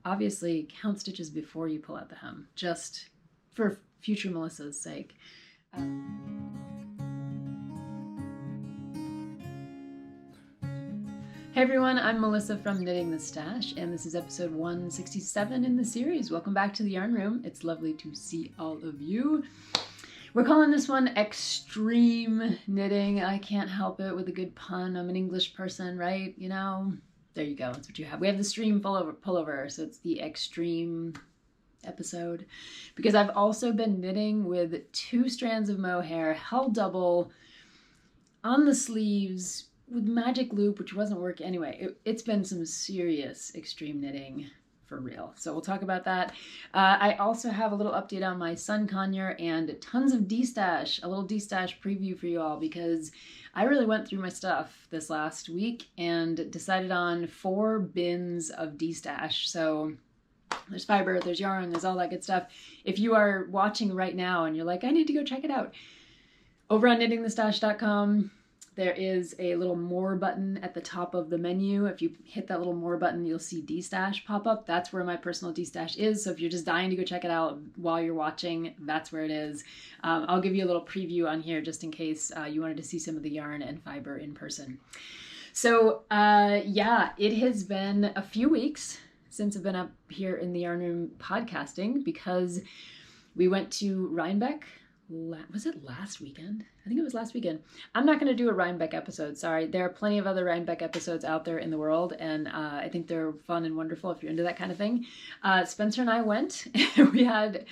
obviously count stitches before you pull out the hem, just for future Melissa's sake. Hey everyone, I'm Melissa from Knitting the Stash, and this is episode 167 in the series. Welcome back to the yarn room. It's lovely to see all of you. We're calling this one X-treme knitting. I can't help it with a good pun. I'm an English person, right? You know, there you go. That's what you have. We have the stream pullover, so it's the X-treme episode. Because I've also been knitting with 2 strands of mohair, held double on the sleeves, with magic loop, which wasn't working anyway. It's been some serious extreme knitting for real. So we'll talk about that. I also have a little update on my Sun Conure and tons of Destash, a little Destash preview for you all, because I really went through my stuff this last week and decided on 4 bins of Destash. So there's fiber, there's yarn, there's all that good stuff. If you are watching right now and you're like, I need to go check it out, over on knittingthestash.com, there is a little more button at the top of the menu. If you hit that little more button, you'll see Destash pop up. That's where my personal Destash is. So if you're just dying to go check it out while you're watching, that's where it is. I'll give you a little preview on here just in case you wanted to see some of the yarn and fiber in person. So yeah, it has been a few weeks since I've been up here in the yarn room podcasting, because we went to Rhinebeck. Was it last weekend? I think it was last weekend. I'm not going to do a Rhinebeck episode, sorry. There are plenty of other Rhinebeck episodes out there in the world, and I think they're fun and wonderful if you're into that kind of thing. Spencer and I went. We had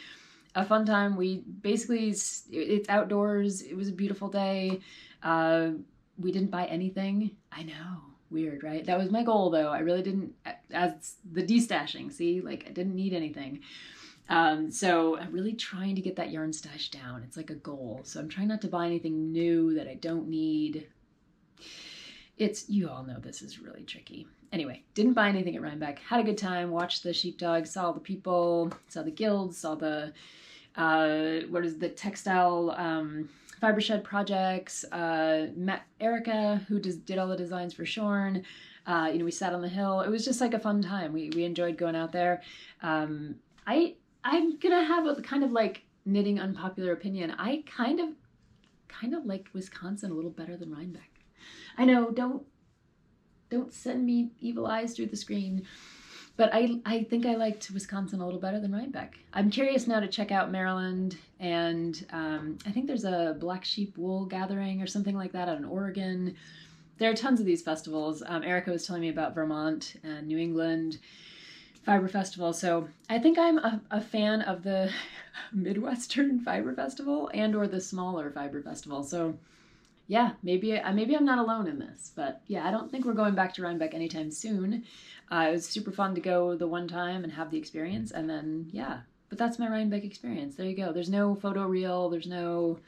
a fun time. We basically, it's outdoors. It was a beautiful day. We didn't buy anything. I know. Weird, right? That was my goal, though. I really didn't, as the destashing, see? Like, I didn't need anything. So I'm really trying to get that yarn stash down. It's like a goal. So I'm trying not to buy anything new that I don't need. You all know this is really tricky. Anyway, didn't buy anything at Rhinebeck. Had a good time, watched the sheepdog, saw all the people, saw the guilds, saw the, textile, fiber shed projects, met Erica, who did all the designs for Shorn. We sat on the hill. It was just like a fun time. We enjoyed going out there. I'm gonna have a kind of like knitting unpopular opinion. I kind of like Wisconsin a little better than Rhinebeck. I know, don't send me evil eyes through the screen, but I think I liked Wisconsin a little better than Rhinebeck. I'm curious now to check out Maryland, and I think there's a Black Sheep Wool Gathering or something like that out in Oregon. There are tons of these festivals. Erica was telling me about Vermont and New England Fiber Festival. So I think I'm a fan of the Midwestern Fiber Festival and or the smaller Fiber Festival. So yeah, maybe I'm not alone in this, but yeah, I don't think we're going back to Rhinebeck anytime soon. It was super fun to go the one time and have the experience, and then yeah, but that's my Rhinebeck experience. There you go. There's no photo reel, there's no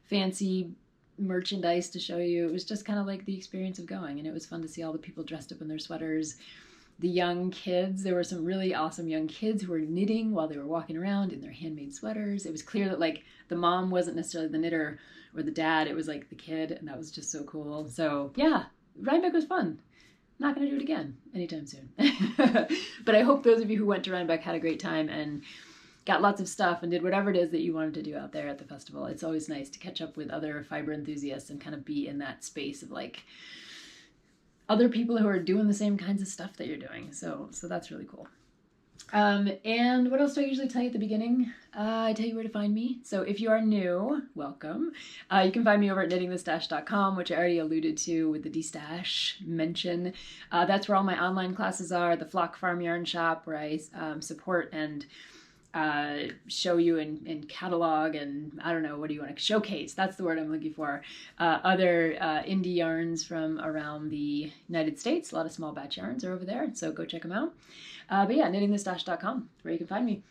fancy merchandise to show you. It was just kind of like the experience of going, and it was fun to see all the people dressed up in their sweaters. The young kids, there were some really awesome young kids who were knitting while they were walking around in their handmade sweaters. It was clear that like the mom wasn't necessarily the knitter or the dad, it was like the kid, and that was just so cool. So yeah, Rhinebeck was fun. Not going to do it again anytime soon. But I hope those of you who went to Rhinebeck had a great time and got lots of stuff and did whatever it is that you wanted to do out there at the festival. It's always nice to catch up with other fiber enthusiasts and kind of be in that space of like other people who are doing the same kinds of stuff that you're doing. So that's really cool. And what else do I usually tell you at the beginning? I tell you where to find me. So if you are new, welcome. You can find me over at knittingthestash.com, which I already alluded to with the Destash mention. That's where all my online classes are, the Flock Farm Yarn Shop, where I support and show you and catalog and I don't know, what do you want to showcase? That's the word I'm looking for. Other indie yarns from around the United States. A lot of small batch yarns are over there, so go check them out. But yeah, knittingthestash.com, where you can find me.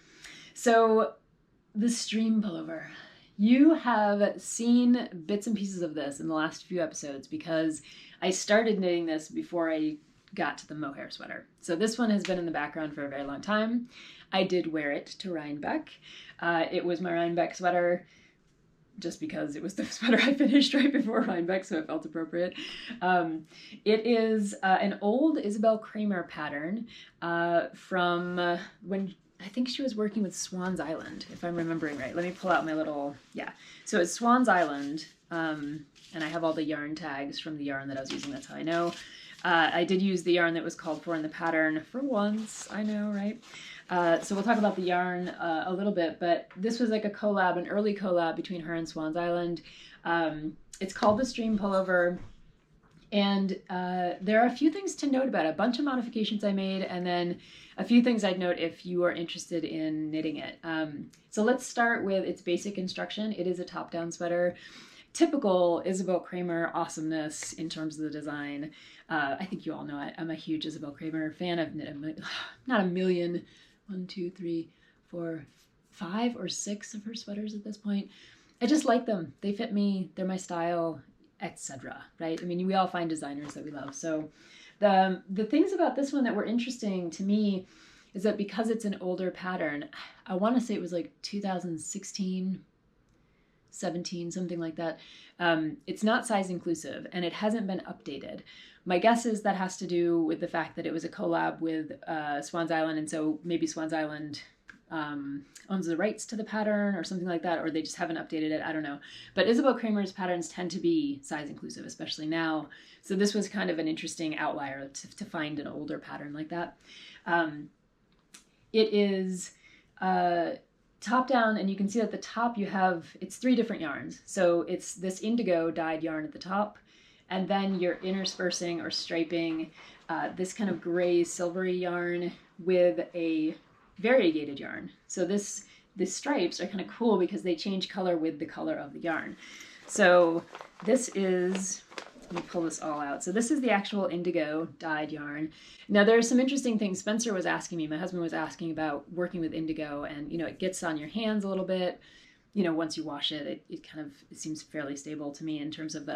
So the stream pullover. You have seen bits and pieces of this in the last few episodes because I started knitting this before I got to the mohair sweater. So this one has been in the background for a very long time. I did wear it to Rhinebeck. It was my Rhinebeck sweater just because it was the sweater I finished right before Rhinebeck, so it felt appropriate. It is an old Isabell Kraemer pattern from when I think she was working with Swan's Island, if I'm remembering right. Let me pull out my little, yeah. So it's Swan's Island, and I have all the yarn tags from the yarn that I was using, that's how I know. I did use the yarn that was called for in the pattern for once, I know, right? So we'll talk about the yarn a little bit, but this was like a collab, an early collab between her and Swan's Island. It's called the Stream Pullover, and there are a few things to note about it. A bunch of modifications I made, and then a few things I'd note if you are interested in knitting it. So let's start with its basic instruction. It is a top-down sweater. Typical Isabell Kraemer awesomeness in terms of the design. I think you all know I'm a huge Isabell Kraemer fan. I've knit not a million, 1, 2, 3, 4, 5 or 6 of her sweaters at this point. I just like them. They fit me. They're my style, etc. Right? I mean, we all find designers that we love. So the things about this one that were interesting to me is that because it's an older pattern, I want to say it was like 2016, 17, something like that. It's not size inclusive and it hasn't been updated. My guess is that has to do with the fact that it was a collab with Swan's Island, and so maybe Swan's Island owns the rights to the pattern or something like that, or they just haven't updated it. I don't know. But Isabell Kraemer's patterns tend to be size inclusive, especially now. So this was kind of an interesting outlier to find an older pattern like that. It is top down, and you can see at the top you have, it's 3 different yarns. So it's this indigo dyed yarn at the top, and then you're interspersing or striping this kind of gray silvery yarn with a variegated yarn. So the stripes are kind of cool because they change color with the color of the yarn. So this is, let me pull this all out. So this is the actual indigo dyed yarn. Now there are some interesting things. Spencer was asking me, my husband was asking about working with indigo, and it gets on your hands a little bit. Once you wash it, it seems fairly stable to me in terms of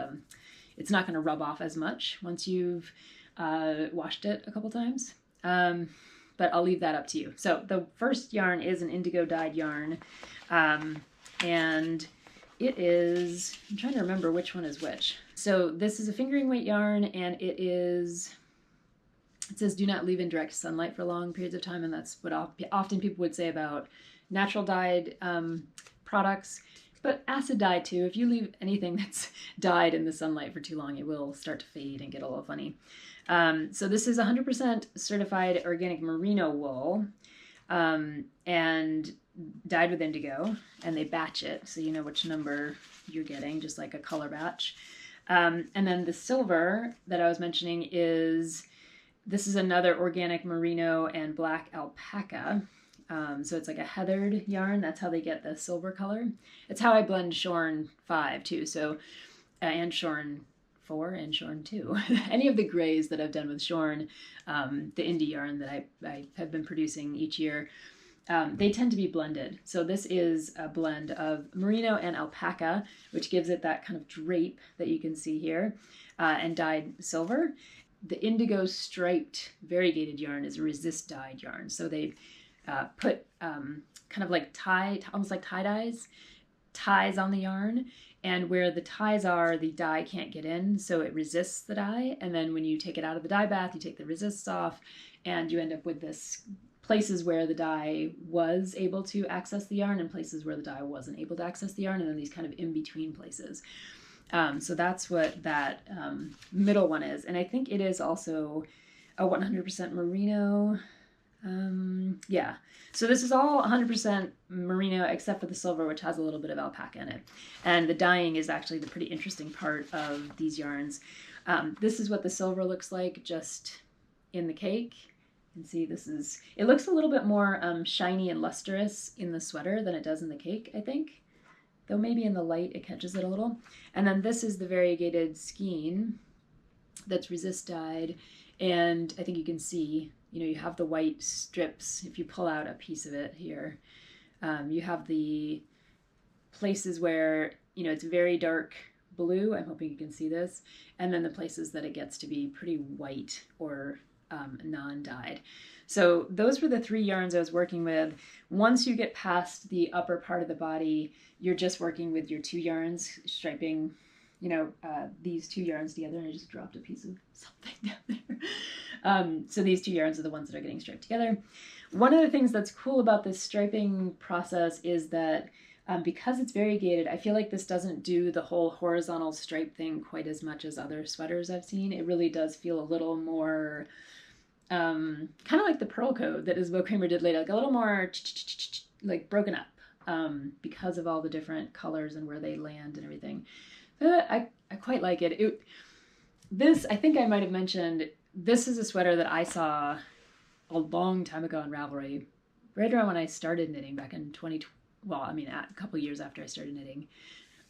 it's not going to rub off as much once you've washed it a couple times. But I'll leave that up to you. So the first yarn is an indigo dyed yarn, and it is, I'm trying to remember which one is which. So this is a fingering weight yarn, and it says do not leave in direct sunlight for long periods of time, and that's what often people would say about natural dyed products. But acid dye too, if you leave anything that's dyed in the sunlight for too long, it will start to fade and get a little funny. So this is 100% certified organic merino wool, and dyed with indigo, and they batch it so you know which number you're getting, just like a color batch. And then the silver that I was mentioning this is another organic merino and black alpaca. So it's like a heathered yarn. That's how they get the silver color. It's how I blend Shorn 5 too. So, and Shorn 4 and Shorn 2. Any of the grays that I've done with Shorn, the indie yarn that I have been producing each year, they tend to be blended. So this is a blend of merino and alpaca, which gives it that kind of drape that you can see here, and dyed silver. The indigo striped variegated yarn is a resist dyed yarn. So they put kind of like almost like ties on the yarn, and where the ties are, the dye can't get in, so it resists the dye. And then when you take it out of the dye bath, you take the resists off, and you end up with this places where the dye was able to access the yarn and places where the dye wasn't able to access the yarn, and then these kind of in-between places. So that's what that middle one is. And I think it is also a 100% merino. Yeah, so this is all 100% merino except for the silver, which has a little bit of alpaca in it. And the dyeing is actually the pretty interesting part of these yarns. This is what the silver looks like just in the cake. You can see it looks a little bit more shiny and lustrous in the sweater than it does in the cake, I think. Though maybe in the light it catches it a little. And then this is the variegated skein that's resist dyed. And I think you can see, you have the white strips. If you pull out a piece of it here, you have the places where, it's very dark blue. I'm hoping you can see this. And then the places that it gets to be pretty white or non-dyed. So those were the 3 yarns I was working with. Once you get past the upper part of the body, you're just working with your 2 yarns, striping, you know, these 2 yarns together. And I just dropped a piece of something down there. So these 2 yarns are the ones that are getting striped together. One of the things that's cool about this striping process is that because it's variegated, I feel like this doesn't do the whole horizontal stripe thing quite as much as other sweaters I've seen. It really does feel a little more kind of like the pearl coat that Isabell Kraemer did later, like a little more like broken up because of all the different colors and where they land and everything. I quite like it. This, I think I might have mentioned, this is a sweater that I saw a long time ago on Ravelry, right around when I started knitting back in 2012. Well, I mean, a couple years after I started knitting.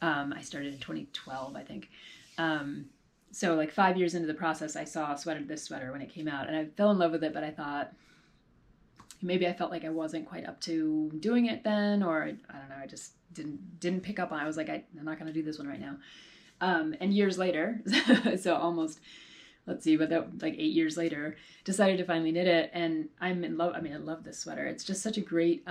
I started in 2012, I think. So like 5 years into the process, I saw this sweater when it came out, and I fell in love with it, but I thought maybe I felt like I wasn't quite up to doing it then, or I don't know, I just didn't pick up on it. I was like, I'm not going to do this one right now. And years later, so almost, let's see, but like 8 years later, decided to finally knit it, and I'm in love. I mean, I love this sweater. It's just such a great,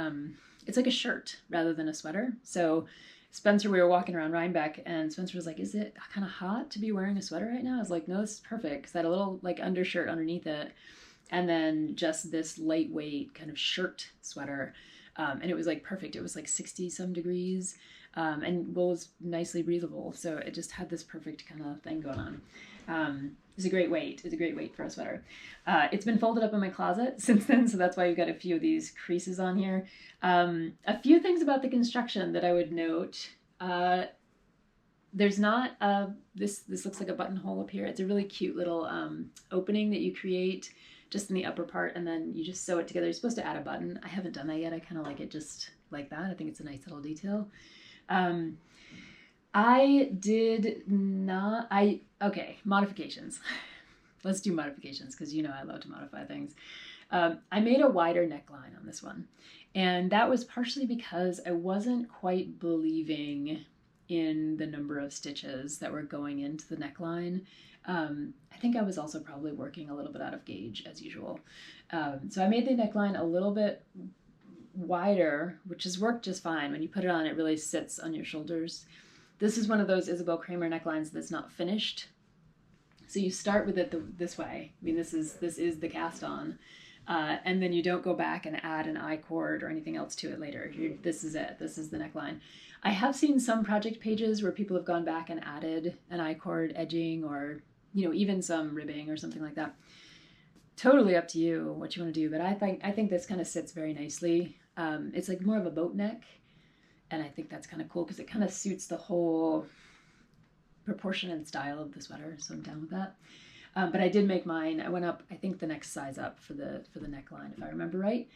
it's like a shirt rather than a sweater. So Spencer, we were walking around Rhinebeck, and Spencer was like, is it kind of hot to be wearing a sweater right now? I was like, no, this is perfect, because I had a little like undershirt underneath it, and then just this lightweight kind of shirt sweater. And it was like perfect. It was like 60 some degrees, and was nicely breathable. So it just had this perfect kind of thing going on. It's a great weight. It's a great weight for a sweater. It's been folded up in my closet since then, so that's why you've got a few of these creases on here. A few things about the construction that I would note. There's not this looks like a buttonhole up here. It's a really cute little opening that you create just in the upper part, and then you just sew it together. You're supposed to add a button. I haven't done that yet. I kind of like it just like that. I think it's a nice little detail. Okay, modifications. Let's do modifications, because you know I love to modify things. I made a wider neckline on this one, and that was partially because I wasn't quite believing in the number of stitches that were going into the neckline. I think I was also probably working a little bit out of gauge as usual. So I made the neckline a little bit wider, which has worked just fine. When you put it on, it really sits on your shoulders. This is one of those Isabell Kraemer necklines that's not finished. So you start with it this way. I mean, this is the cast on. And then you don't go back and add an I-cord or anything else to it later. This is it. This is the neckline. I have seen some project pages where people have gone back and added an I-cord edging, or, you know, even some ribbing or something like that. Totally up to you what you want to do, but I think this kind of sits very nicely. It's like more of a boat neck, and I think that's kind of cool because it kind of suits the whole proportion and style of the sweater, so I'm down with that. But I did make mine. I went up, I think, the next size up for the neckline, if I remember right.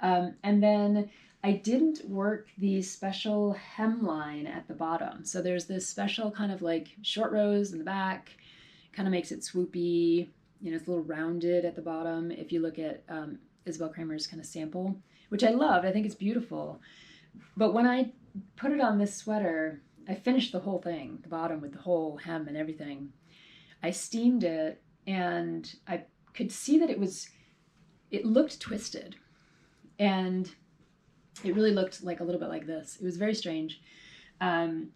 And then I didn't work the special hemline at the bottom. So there's this special kind of like short rows in the back, kind of makes it swoopy. You know, it's a little rounded at the bottom. If you look at Isabell Kraemer's kind of sample, which I loved, I think it's beautiful. But when I put it on this sweater, I finished the whole thing, the bottom with the whole hem and everything. I steamed it, and I could see that it looked twisted, and it really looked like a little bit like this. It was very strange. And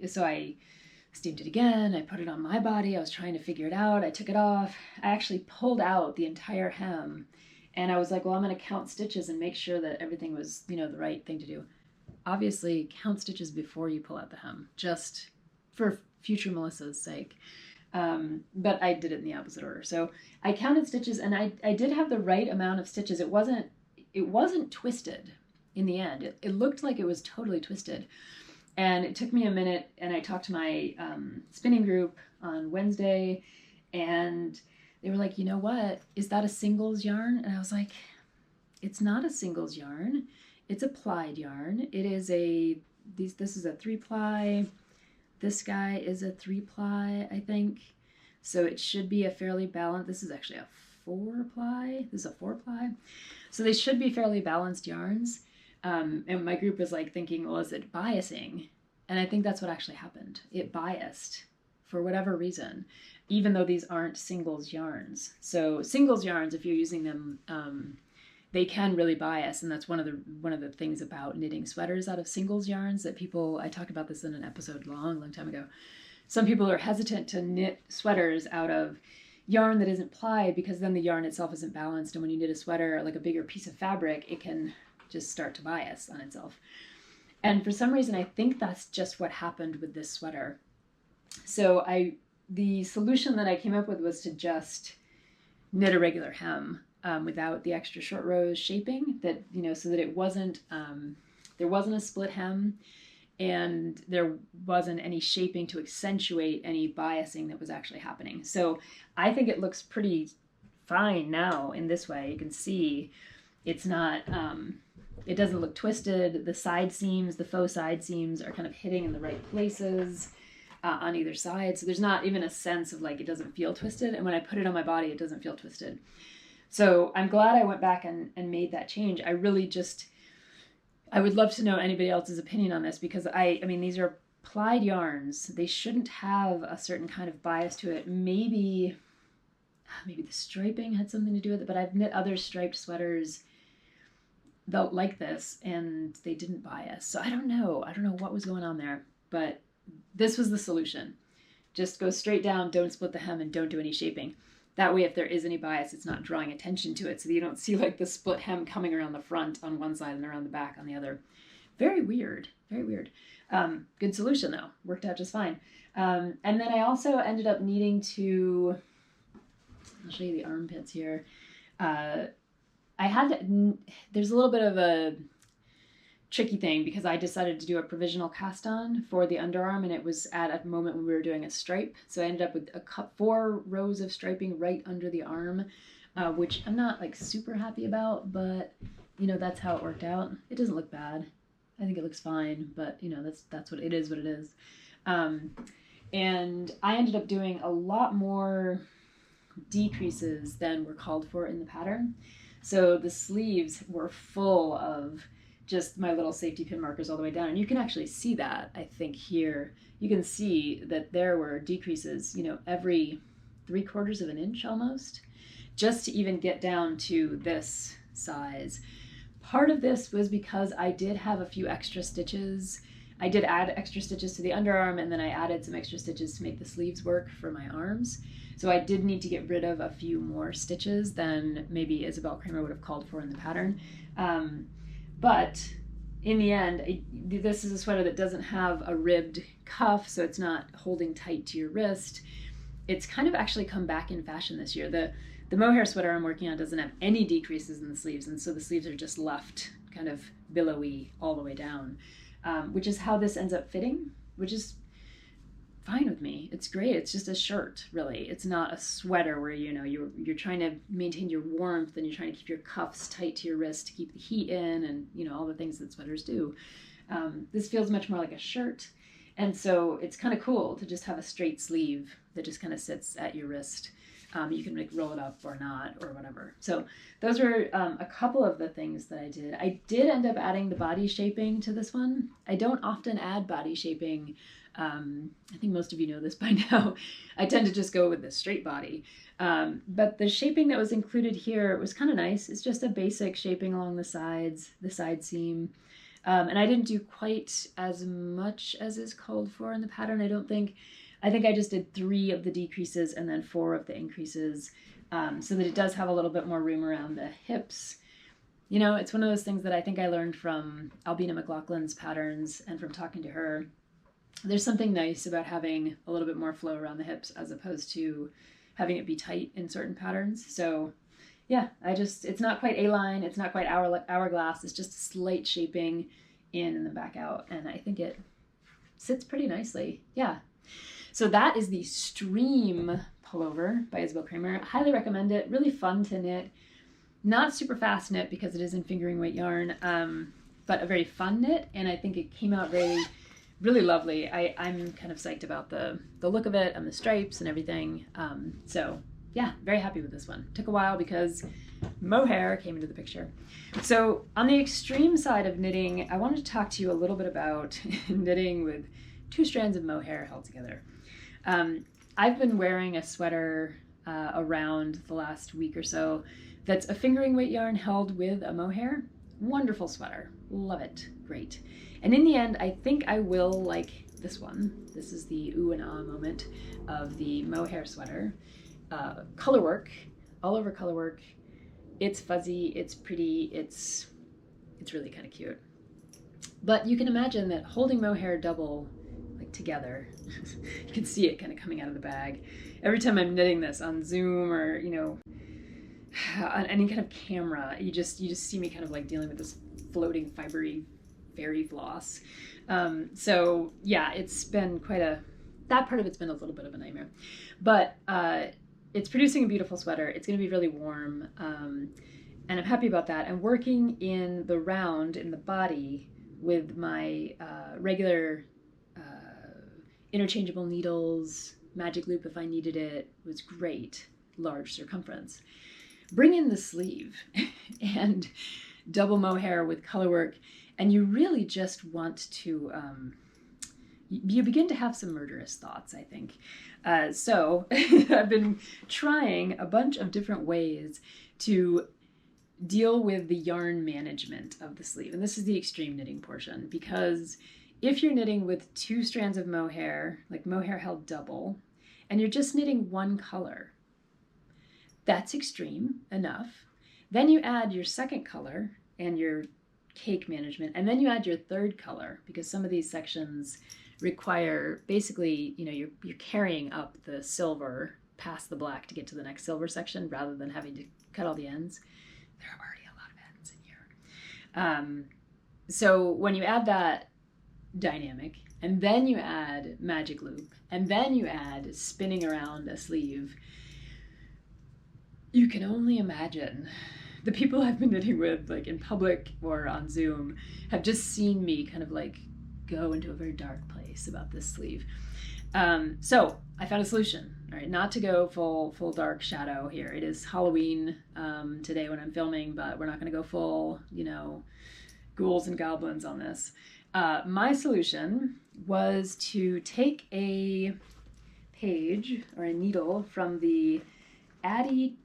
so I steamed it again. I put it on my body. I was trying to figure it out. I took it off. I actually pulled out the entire hem, and I was like, well, I'm going to count stitches and make sure that everything was, you know, the right thing to do. Obviously, count stitches before you pull out the hem, just for future Melissa's sake. But I did it in the opposite order. So I counted stitches, and I did have the right amount of stitches. It wasn't twisted in the end. It looked like it was totally twisted. And it took me a minute, and I talked to my spinning group on Wednesday, and they were like, you know what? Is that a singles yarn? And I was like, it's not a singles yarn. It's a plied yarn. It is this is a 3-ply. This guy is a 3-ply, I think. So it should be a fairly balanced. This is actually a 4-ply. This is a 4-ply. So they should be fairly balanced yarns. And my group was like thinking, well, is it biasing? And I think that's what actually happened. It biased for whatever reason, even though these aren't singles yarns. So singles yarns, if you're using them, they can really bias, and that's one of the things about knitting sweaters out of singles yarns that people, I talked about this in an episode long time ago. Some people are hesitant to knit sweaters out of yarn that isn't plied because then the yarn itself isn't balanced, and when you knit a sweater, like a bigger piece of fabric, it can just start to bias on itself. And for some reason, I think that's just what happened with this sweater. So the solution that I came up with was to just knit a regular hem without the extra short rows shaping, that, you know, so that it wasn't, there wasn't a split hem, and there wasn't any shaping to accentuate any biasing that was actually happening. So I think it looks pretty fine now in this way. You can see it's not, it doesn't look twisted. The side seams, the faux side seams are kind of hitting in the right places on either side. So there's not even a sense of like, it doesn't feel twisted. And when I put it on my body, it doesn't feel twisted. So I'm glad I went back and made that change. I really just, I would love to know anybody else's opinion on this, because I mean, these are plied yarns. They shouldn't have a certain kind of bias to it. Maybe the striping had something to do with it, but I've knit other striped sweaters like this and they didn't bias. So I don't know what was going on there, but this was the solution. Just go straight down, don't split the hem, and don't do any shaping. That way, if there is any bias, it's not drawing attention to it, so that you don't see like the split hem coming around the front on one side and around the back on the other. Very weird, very weird. Good solution though, worked out just fine. And then I also ended up needing to, I'll show you the armpits here. There's a little bit of a tricky thing because I decided to do a provisional cast on for the underarm, and it was at a moment when we were doing a stripe. So I ended up with 4 rows of striping right under the arm, which I'm not like super happy about, but you know, that's how it worked out. It doesn't look bad. I think it looks fine, but you know, that's what it is, what it is. And I ended up doing a lot more decreases than were called for in the pattern. So the sleeves were full of just my little safety pin markers all the way down. And you can actually see that, I think here. You can see that there were decreases, you know, every 3/4 of an inch almost, just to even get down to this size. Part of this was because I did have a few extra stitches. I did add extra stitches to the underarm, and then I added some extra stitches to make the sleeves work for my arms. So I did need to get rid of a few more stitches than maybe Isabell Kraemer would have called for in the pattern. But in the end, this is a sweater that doesn't have a ribbed cuff, so it's not holding tight to your wrist. It's kind of actually come back in fashion this year. The Mohair sweater I'm working on doesn't have any decreases in the sleeves, and so the sleeves are just left kind of billowy all the way down, which is how this ends up fitting, which is fine with me. It's great. It's just a shirt, really. It's not a sweater where, you know, you're trying to maintain your warmth and you're trying to keep your cuffs tight to your wrist to keep the heat in, and you know, all the things that sweaters do. This feels much more like a shirt, and so it's kind of cool to just have a straight sleeve that just kind of sits at your wrist. You can like roll it up or not or whatever. So those were a couple of the things that I did. I did end up adding the body shaping to this one. I don't often add body shaping. I think most of you know this by now. I tend to just go with the straight body. But the shaping that was included here was kind of nice. It's just a basic shaping along the sides, the side seam. And I didn't do quite as much as is called for in the pattern, I don't think. I think I just did 3 of the decreases and then 4 of the increases, so that it does have a little bit more room around the hips. You know, it's one of those things that I think I learned from Albina McLaughlin's patterns and from talking to her. There's something nice about having a little bit more flow around the hips as opposed to having it be tight in certain patterns. So yeah, it's not quite A-line, it's not quite hourglass, it's just a slight shaping in and then back out, and I think it sits pretty nicely. Yeah. So that is the Stream Pullover by Isabell Kraemer. I highly recommend it. Really fun to knit. Not super fast knit because it is in fingering weight yarn, but a very fun knit, and I think it came out really lovely. I'm kind of psyched about the look of it and the stripes and everything. So yeah, very happy with this one. Took a while because Mohair came into the picture. So on the extreme side of knitting, I wanted to talk to you a little bit about knitting with 2 strands of mohair held together. I've been wearing a sweater around the last week or so that's a fingering weight yarn held with a mohair. Wonderful sweater. Love it. Great. And in the end, I think I will like this one. This is the ooh and ah moment of the mohair sweater. Colorwork, all over colorwork. It's fuzzy, it's pretty, it's really kind of cute. But you can imagine that holding mohair double, like together, you can see it kind of coming out of the bag. Every time I'm knitting this on Zoom or, you know, on any kind of camera, you just see me kind of like dealing with this floating fibery fairy floss. So yeah, it's been that part of it's been a little bit of a nightmare. But it's producing a beautiful sweater. It's going to be really warm. And I'm happy about that. I'm working in the round in the body with my regular interchangeable needles, magic loop if I needed it. It was great, large circumference. Bring in the sleeve and double mohair with colorwork, and you really just want to, you begin to have some murderous thoughts, I think. So I've been trying a bunch of different ways to deal with the yarn management of the sleeve. And this is the extreme knitting portion, because if you're knitting with 2 strands of mohair, like mohair held double, and you're just knitting one color, that's extreme enough. Then you add your second color and your cake management, and then you add your third color, because some of these sections require basically, you know, you're carrying up the silver past the black to get to the next silver section rather than having to cut all the ends. There are already a lot of ends in here. So when you add that dynamic, and then you add magic loop, and then you add spinning around a sleeve, you can only imagine. The people I've been knitting with, like in public or on Zoom, have just seen me kind of like go into a very dark place about this sleeve. So I found a solution, right? Not to go full dark shadow here. It is Halloween today when I'm filming, but we're not going to go full, you know, ghouls and goblins on this. My solution was to take a page or a needle from the Addi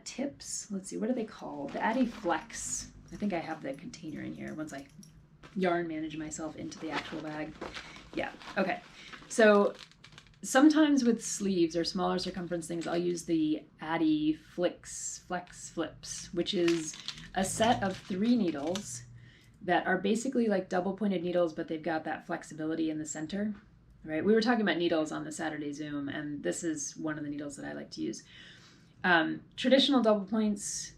tips. Let's see, what are they called? The Addi Flex. I think I have the container in here once I yarn manage myself into the actual bag. Yeah, okay. So sometimes with sleeves or smaller circumference things, I'll use the Addi Flex Flips, which is a set of 3 needles that are basically like double pointed needles, but they've got that flexibility in the center, right? We were talking about needles on the Saturday Zoom, and this is one of the needles that I like to use. Traditional double points,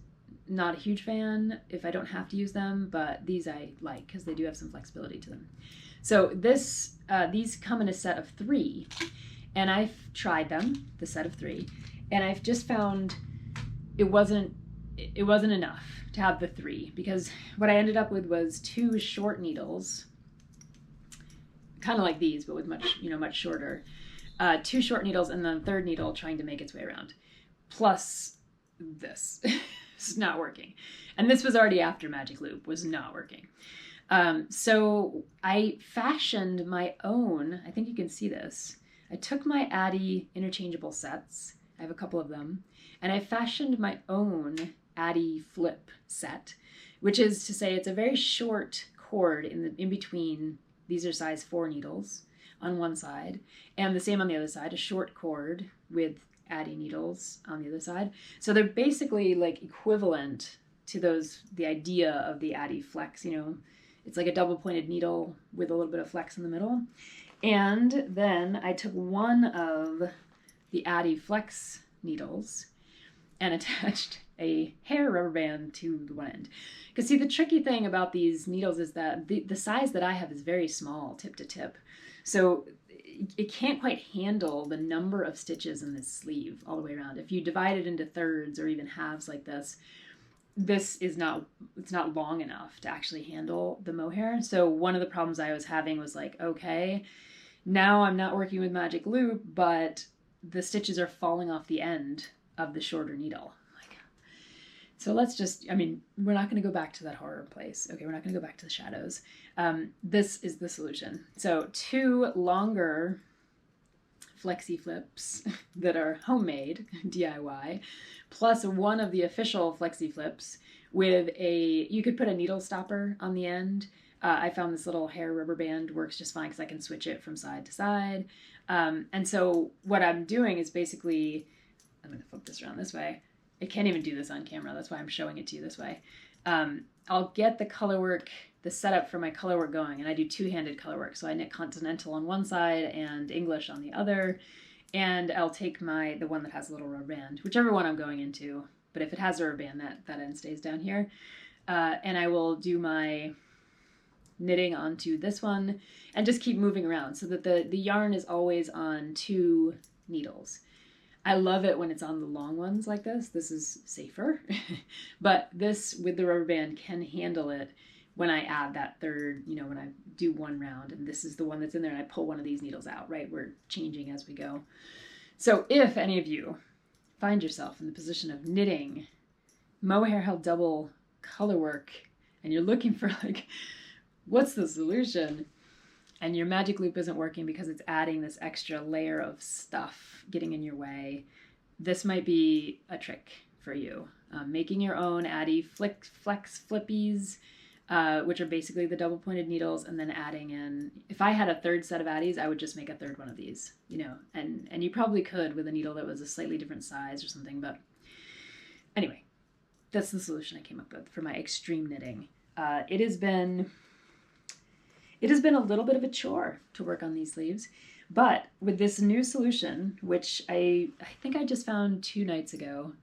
not a huge fan if I don't have to use them, but these I like because they do have some flexibility to them. So these come in a set of 3, and I've tried them, the set of 3, and I've just found it wasn't enough to have the 3, because what I ended up with was 2 short needles, kind of like these, but with much shorter. 2 short needles, and then a third needle trying to make its way around. Plus this. It's not working. And this was already after Magic Loop, was not working. So I fashioned my own, I think you can see this. I took my Addi interchangeable sets, I have a couple of them, and I fashioned my own Addi flip set, which is to say it's a very short cord in between. These are size 4 needles on one side, and the same on the other side, a short cord with Addi needles on the other side. So they're basically like equivalent to the idea of the Addi Flex, you know, it's like a double pointed needle with a little bit of flex in the middle. And then I took one of the Addi Flex needles and attached a hair rubber band to the one end. Because see, the tricky thing about these needles is that the size that I have is very small, tip to tip. So it can't quite handle the number of stitches in this sleeve all the way around. If you divide it into thirds or even halves like this, it's not long enough to actually handle the mohair. So one of the problems I was having was like, okay, now I'm not working with Magic Loop, but the stitches are falling off the end of the shorter needle. So let's just, I mean, we're not going to go back to that horror place. Okay, we're not going to go back to the shadows. This is the solution. So 2 longer flexi flips that are homemade, DIY, plus one of the official flexi flips with you could put a needle stopper on the end. I found this little hair rubber band works just fine because I can switch it from side to side. And so what I'm doing is basically, I'm going to flip this around this way. I can't even do this on camera. That's why I'm showing it to you this way. I'll get the colorwork, the setup for my colorwork going, and I do two-handed colorwork. So I knit Continental on one side and English on the other, and I'll take the one that has a little rubber band, whichever one I'm going into. But if it has a rubber band, that end stays down here. And I will do my knitting onto this one and just keep moving around so that the yarn is always on 2 needles. I love it when it's on the long ones like this. This is safer, but this with the rubber band can handle it when I add that third, when I do one round, and this is the one that's in there and I pull one of these needles out, right? We're changing as we go. So if any of you find yourself in the position of knitting mohair held double color work and you're looking for like, what's the solution? And your magic loop isn't working because it's adding this extra layer of stuff getting in your way, this might be a trick for you. Making your own Addy flex flippies, which are basically the double pointed needles, and then adding in, if I had a third set of Addies, I would just make a third one of these, and you probably could with a needle that was a slightly different size or something, but anyway, that's the solution I came up with for my extreme knitting. It has been a little bit of a chore to work on these sleeves, but with this new solution, which I think I just found 2 nights ago,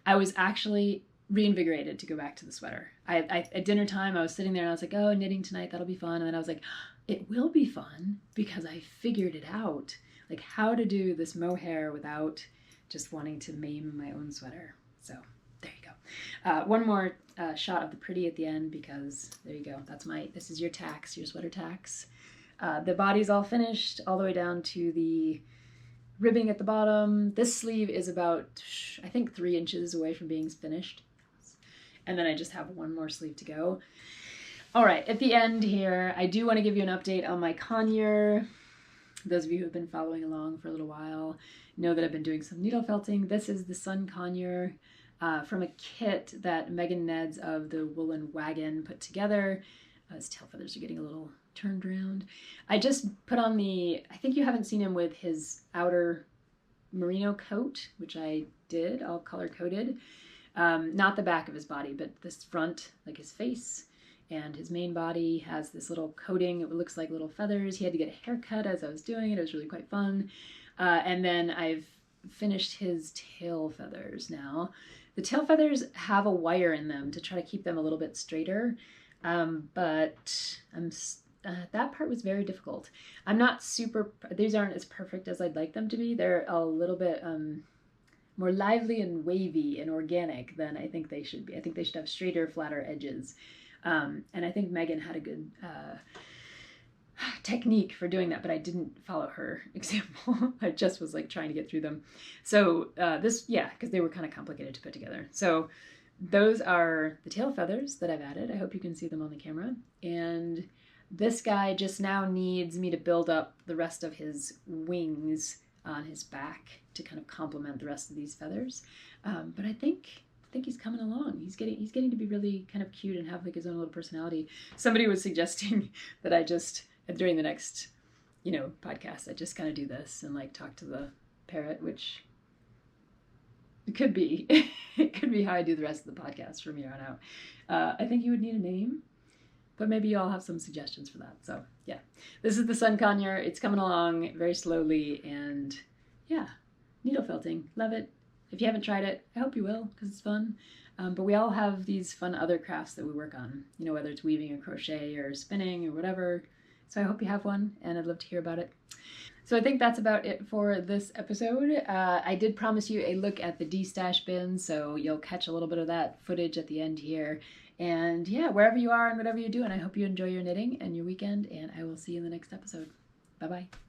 I was actually reinvigorated to go back to the sweater. At dinner time, I was sitting there and I was like, oh, knitting tonight, that'll be fun. And then I was like, it will be fun because I figured it out, like how to do this mohair without just wanting to maim my own sweater. So there you go. One more shot of the pretty at the end because there you go. This is your tax, your sweater tax. The body's all finished all the way down to the ribbing at the bottom. This sleeve is about, I think, 3 inches away from being finished. And then I just have one more sleeve to go. All right, at the end here, I do want to give you an update on my Conure. Those of you who have been following along for a little while know that I've been doing some needle felting. This is the Sun Conure from a kit that Megan Neds of the Woolen Wagon put together. His tail feathers are getting a little turned around. I just put on I think you haven't seen him with his outer merino coat, which I did, all color coded. Not the back of his body, but this front, like his face and his main body has this little coating. It looks like little feathers. He had to get a haircut as I was doing it. It was really quite fun. And then I've finished his tail feathers now. The tail feathers have a wire in them to try to keep them a little bit straighter. But that part was very difficult. I'm not these aren't as perfect as I'd like them to be. They're a little bit more lively and wavy and organic than I think they should be. I think they should have straighter, flatter edges. And I think Megan had a good technique for doing that, but I didn't follow her example. I just was like trying to get through them. So because they were kind of complicated to put together. So those are the tail feathers that I've added. I hope you can see them on the camera. And this guy just now needs me to build up the rest of his wings on his back to kind of complement the rest of these feathers. But I think he's coming along. He's getting to be really kind of cute and have like his own little personality. Somebody was suggesting that I just, during the next, podcast, I just kind of do this and like talk to the parrot, which it could be. It could be how I do the rest of the podcast from here on out. I think you would need a name, but maybe you all have some suggestions for that. So yeah, this is the Sun Conure. It's coming along very slowly, and yeah, needle felting. Love it. If you haven't tried it, I hope you will because it's fun. But we all have these fun other crafts that we work on, whether it's weaving or crochet or spinning or whatever. So I hope you have one, and I'd love to hear about it. So I think that's about it for this episode. I did promise you a look at the Destash bin, so you'll catch a little bit of that footage at the end here. And yeah, wherever you are and whatever you're doing, I hope you enjoy your knitting and your weekend, and I will see you in the next episode. Bye-bye.